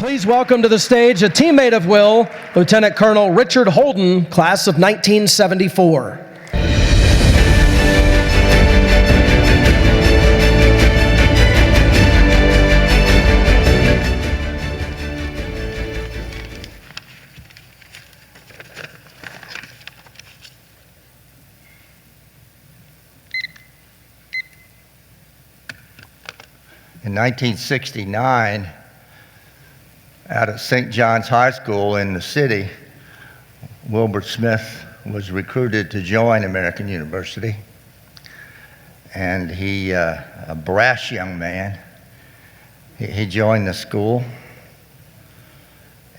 Please welcome to the stage a teammate of Will, Lieutenant Colonel Richard Holden, class of 1974. In 1969, out of St. John's High School in the city, Wilbert Smith was recruited to join American University. And he, a brash young man, he joined the school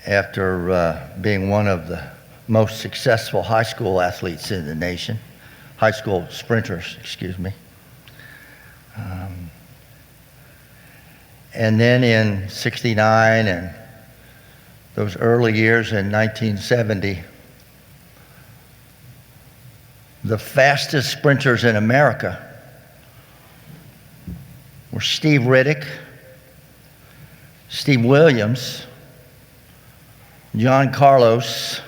after being one of the most successful high school athletes in the nation, high school sprinters, excuse me. And then in '69 and those early years in 1970, the fastest sprinters in America were Steve Riddick, Steve Williams, John Carlos.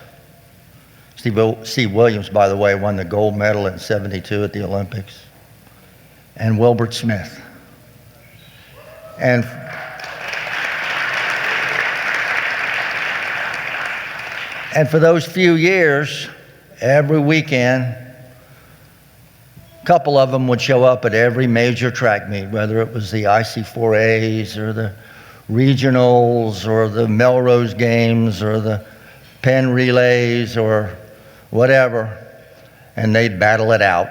Steve Williams, by the way, won the gold medal in '72 at the Olympics, and Wilbert Smith. And for those few years, every weekend, a couple of them would show up at every major track meet, whether it was the IC4As or the regionals or the Melrose Games or the Penn Relays or whatever, and they'd battle it out.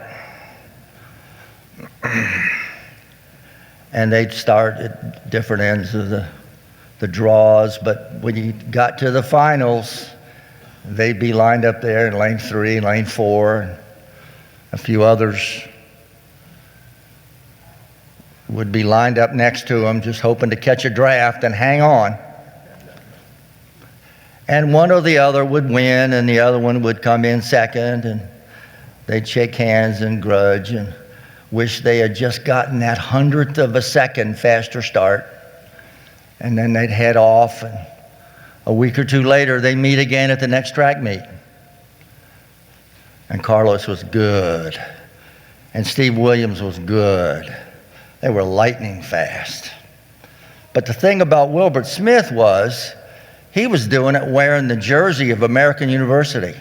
And they'd start at different ends of the draws, but when you got to the finals, they'd be lined up there in lane 3, lane 4, and a few others would be lined up next to them, just hoping to catch a draft and hang on. And one or the other would win, and the other one would come in second, and they'd shake hands and grudge and wish they had just gotten that 100th of a second faster start. And then they'd head off, and a week or two later, they meet again at the next track meet. And Carlos was good, and Steve Williams was good. They were lightning fast. But the thing about Wilbert Smith was, he was doing it wearing the jersey of American University.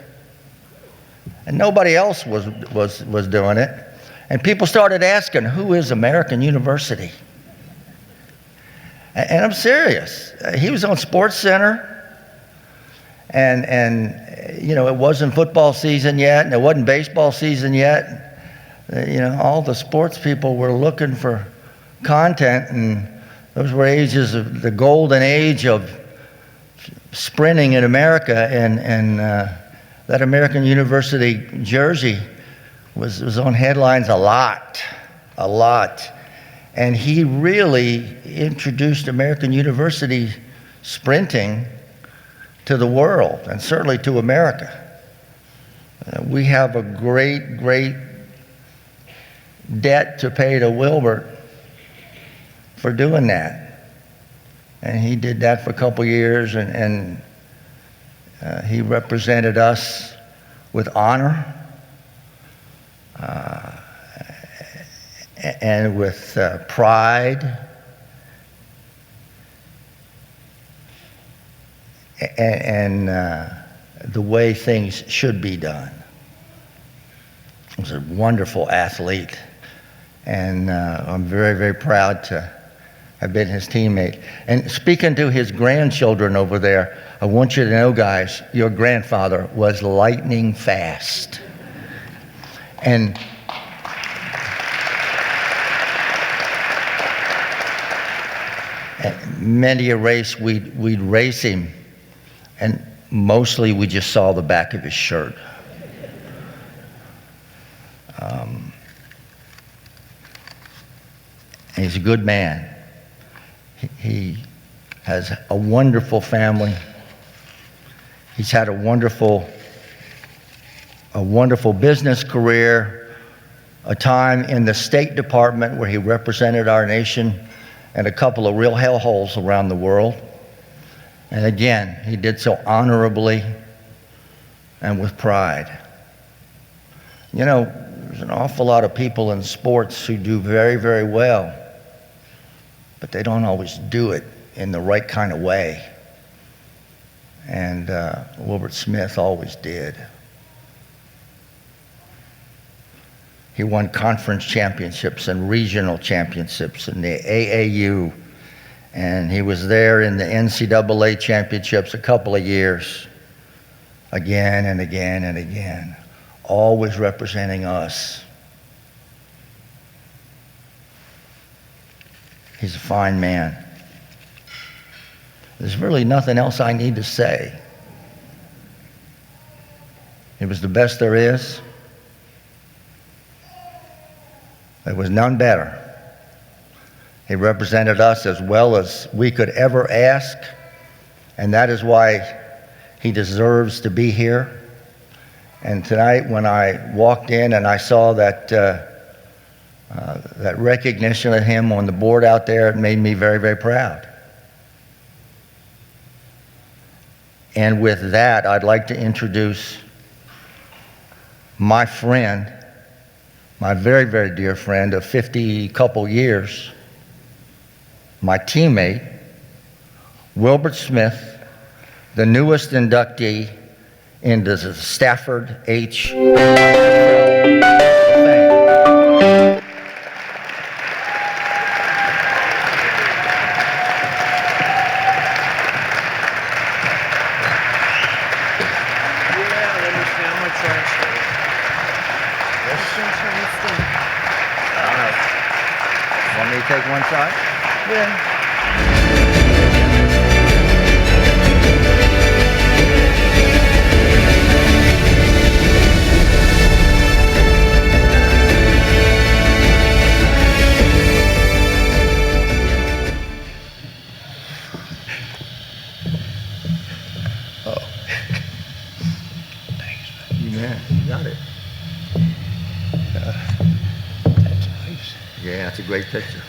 And nobody else was doing it. And people started asking, who is American University? And I'm serious. He was on Sports Center. And you know, it wasn't football season yet, and it wasn't baseball season yet. You know, all the sports people were looking for content, and those were ages of the golden age of sprinting in America, and that American University jersey was on headlines a lot. And he really introduced American University sprinting to the world, and certainly to America. We have a great debt to pay to Wilbert for doing that. And he did that for a couple years, and he represented us with honor and with pride. And the way things should be done. He was a wonderful athlete, and I'm very proud to have been his teammate. And speaking to his grandchildren over there, I want you to know, guys, your grandfather was lightning fast. And many a race we'd race him, and mostly we just saw the back of his shirt. He's a good man. He has a wonderful family. He's had a wonderful business career, a time in the State Department where he represented our nation and a couple of real hellholes around the world. And again, he did so honorably and with pride. You know, there's an awful lot of people in sports who do very, very well, but they don't always do it in the right kind of way. And Wilbert Smith always did. He won conference championships and regional championships in the AAU, and he was there in the NCAA championships a couple of years, again and again and again, always representing us. He's a fine man. There's really nothing else I need to say. He was the best there is. There was none better. He represented us as well as we could ever ask, and that is why he deserves to be here. And tonight, when I walked in and I saw that that recognition of him on the board out there, it made me very, very proud. And with that, I'd like to introduce my friend, my very, very dear friend of 50 couple years, my teammate, Wilbert Smith, the newest inductee into the Stafford H. Want me to take one side? Yeah. Oh. Thanks, man. You got it. That's nice. Yeah, that's a great picture.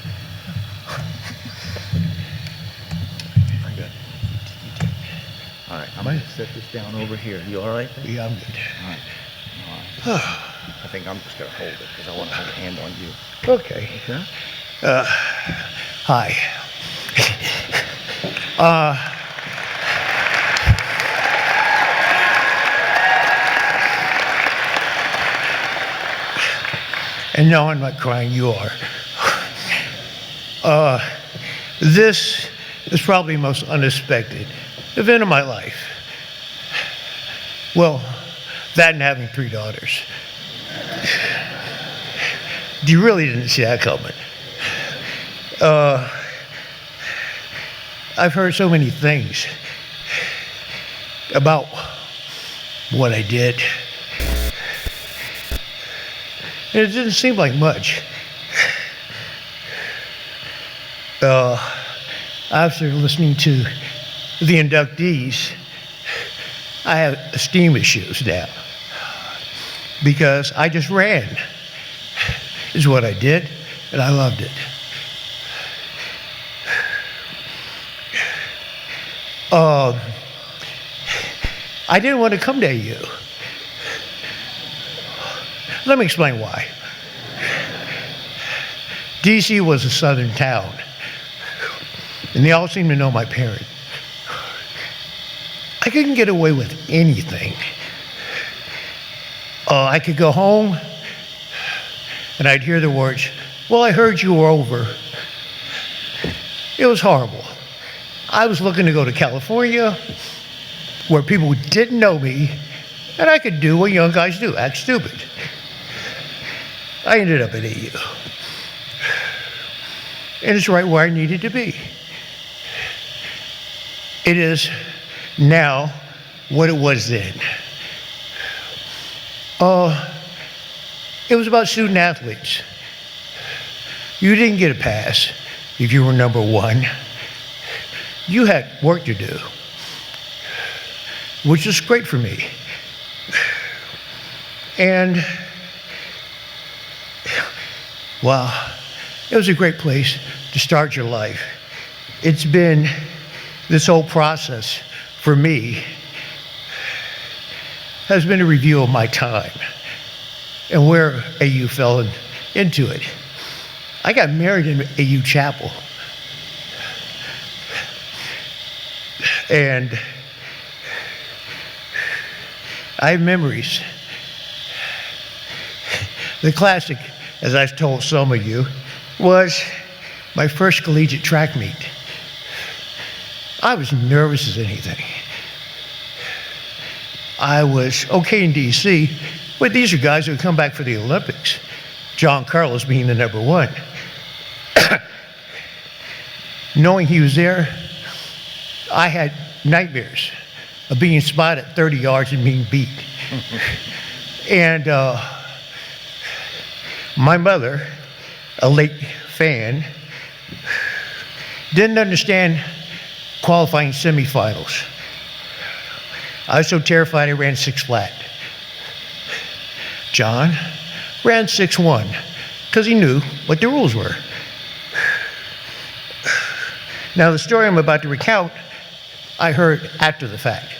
I got it. All right, I'm going to set this down over here. You all right there? Yeah, I'm good. All right. All right. I think I'm just going to hold it because I want to hold a hand on you. Okay. Okay? Hi. And no, I'm not crying, you are. This is probably the most unexpected event of my life. Well, that and having 3 daughters. You really didn't see that coming. I've heard so many things about what I did. And it didn't seem like much. After listening to the inductees, I have esteem issues now. Because I just ran, is what I did, and I loved it. I didn't want to come to AU. Let me explain why. DC was a southern town, and they all seemed to know my parents. I couldn't get away with anything. I could go home, and I'd hear the words, "Well, I heard you were over." It was horrible. I was looking to go to California, where people didn't know me, and I could do what young guys do, act stupid. I ended up at AU. And it's right where I needed to be. It is now what it was then. It was about student athletes. You didn't get a pass if you were number 1. You had work to do, which was great for me. And, wow, it was a great place to start your life. It's been this whole process for me has been a review of my time and where AU fell into it. I got married in AU Chapel. And I have memories. The classic, as I've told some of you, was my first collegiate track meet. I was nervous as anything. I was okay in DC, but these are guys who had come back for the Olympics. John Carlos being the number one. Knowing he was there, I had nightmares of being spotted at 30 yards and being beat. And my mother, a late fan, didn't understand qualifying semifinals. I was so terrified I ran 6 flat. John ran 6-1 because he knew what the rules were. Now the story I'm about to recount, I heard after the fact.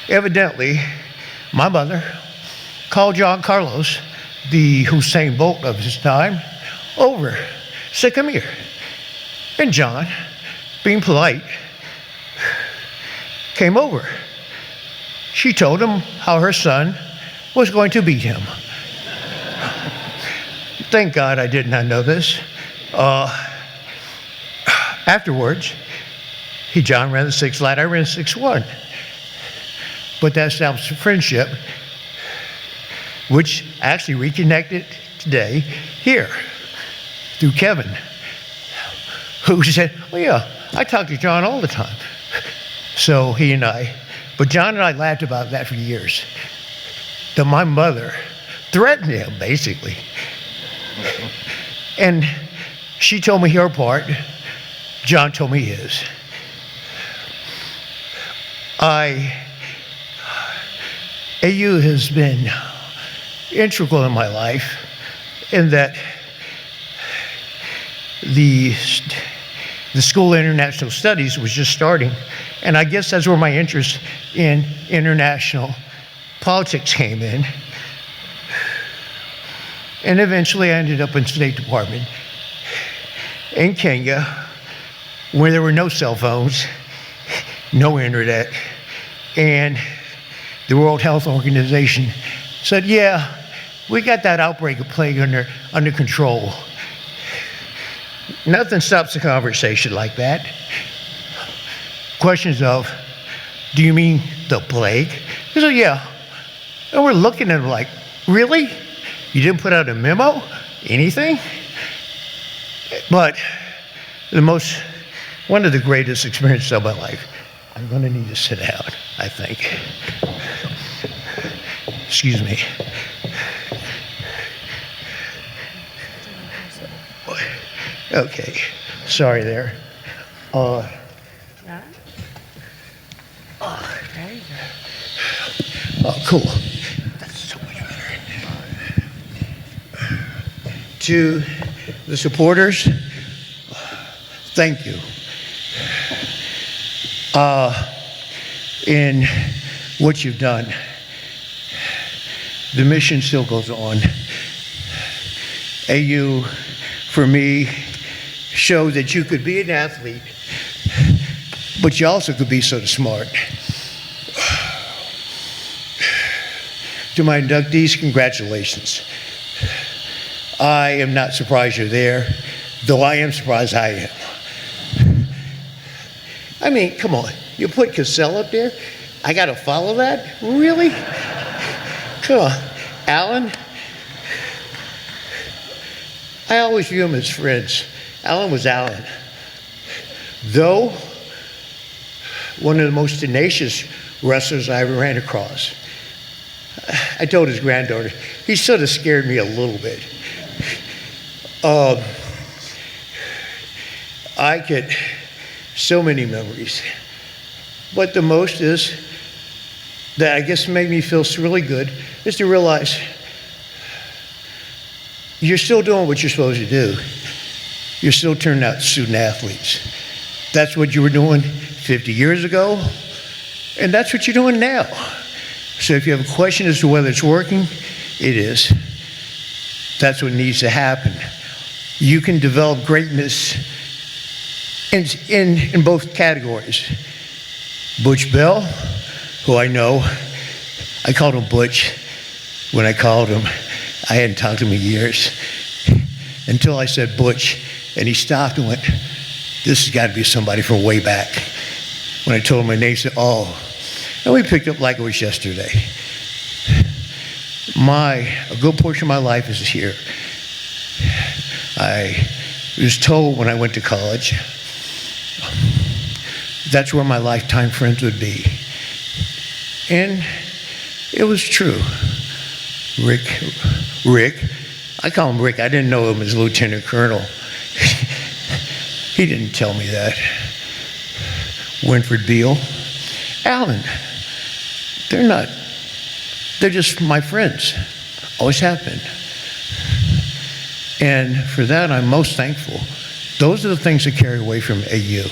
Evidently, my mother called John Carlos, the Usain Bolt of his time, over, said, "Come here." And John, being polite, came over. She told him how her son was going to beat him. Thank God I did not know this. Afterwards, John ran the 6 flat, I ran 6-1. But that established a friendship, which actually reconnected today here through Kevin, who said, "Well, yeah, I talk to John all the time." So he and I, but John and I laughed about that for years. That my mother threatened him, basically. And she told me her part, John told me his. AU has been integral in my life in that the School of International Studies was just starting, and I guess that's where my interest in international politics came in. And eventually I ended up in State Department in Kenya, where there were no cell phones, no internet, and the World Health Organization said, "Yeah, we got that outbreak of plague under control." Nothing stops a conversation like that. Questions of, "Do you mean the plague?" He said, "Yeah." And we're looking at him like, "Really? You didn't put out a memo? Anything?" But one of the greatest experiences of my life, I'm going to need to sit down, I think. Excuse me. Okay, sorry there. There you go. Oh, cool. That's so much better. To the supporters, thank you. In what you've done, the mission still goes on. AU, for me, showed that you could be an athlete, but you also could be so smart. To my inductees, congratulations. I am not surprised you're there, though I am surprised I am. I mean, come on, you put Cassell up there? I gotta follow that? Really? Come on. Alan? I always view him as friends. Alan was Alan. Though, one of the most tenacious wrestlers I ever ran across. I told his granddaughter, he sort of scared me a little bit. I get so many memories, but the most is that I guess made me feel really good is to realize you're still doing what you're supposed to do. You're still turning out student athletes. That's what you were doing 50 years ago, and that's what you're doing now. So if you have a question as to whether it's working, it is. That's what needs to happen. You can develop greatness in both categories. Butch Bell, who I know, I called him Butch when I called him. I hadn't talked to him in years until I said Butch, and he stopped and went, "This has got to be somebody from way back." When I told him my name, he said, "Oh." And we picked up like it was yesterday. A good portion of my life is here. I was told when I went to college, that's where my lifetime friends would be. And it was true. Rick, I call him Rick. I didn't know him as Lieutenant Colonel. He didn't tell me that. Wilbert Wil, Alan, they're just my friends. Always have been. And for that, I'm most thankful. Those are the things that carry away from AU.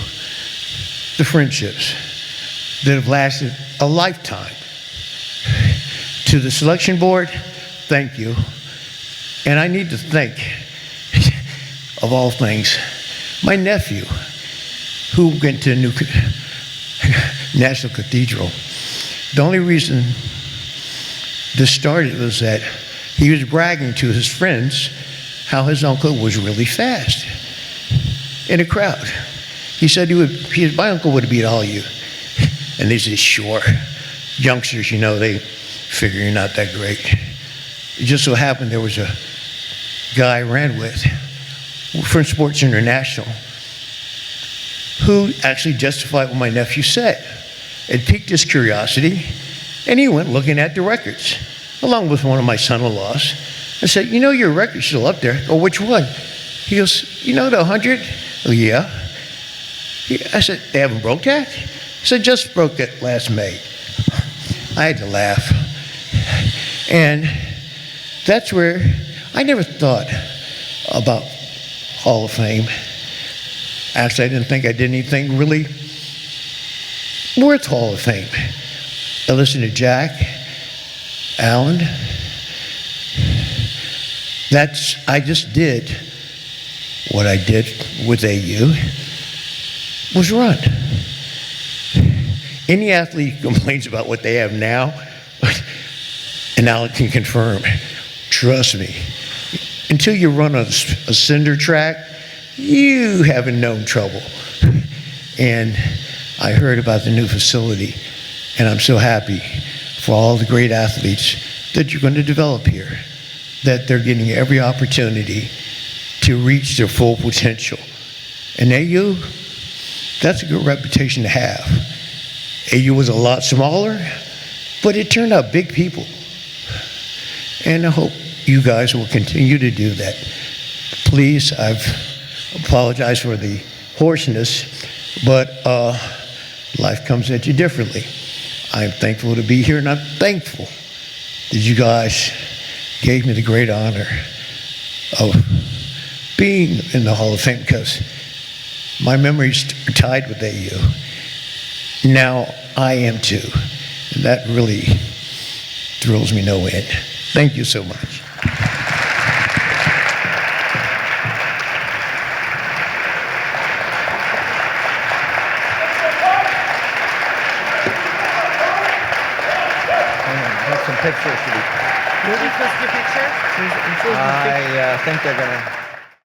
The friendships that have lasted a lifetime. To the selection board, thank you. And I need to thank, of all things, my nephew, who went to New National Cathedral. The only reason this started was that he was bragging to his friends how his uncle was really fast in a crowd. He said my uncle would have beat all you. And they said, "Sure." Youngsters, you know, they figure you're not that great. It just so happened there was a guy I ran with from Sports International who actually justified what my nephew said. It piqued his curiosity, and he went looking at the records, along with one of my son-in-laws. I said, "You know your record's still up there." "Oh, which one?" He goes, "You know the 100? "Oh, yeah." I said, "They haven't broke that?" He said, "Just broke it last May." I had to laugh. And that's where I never thought about Hall of Fame. Actually, I didn't think I did anything really worth Hall of Fame. I listened to Jack, Alan. I just did what I did with AU, was run. Any athlete who complains about what they have now, and Alan can confirm, trust me, until you run a cinder track, you haven't known trouble. And I heard about the new facility, and I'm so happy for all the great athletes that you're going to develop here, that they're getting every opportunity to reach their full potential. And AU, that's a good reputation to have. AU was a lot smaller, but it turned out big people. And I hope you guys will continue to do that. Please, I've apologized for the hoarseness, but life comes at you differently. I'm thankful to be here, and I'm thankful that you guys gave me the great honor of being in the Hall of Fame, because my memories are tied with AU. Now I am too. And that really thrills me no end. Thank you so much. Got some pictures to be. Are you supposed to get a picture? I think they're going to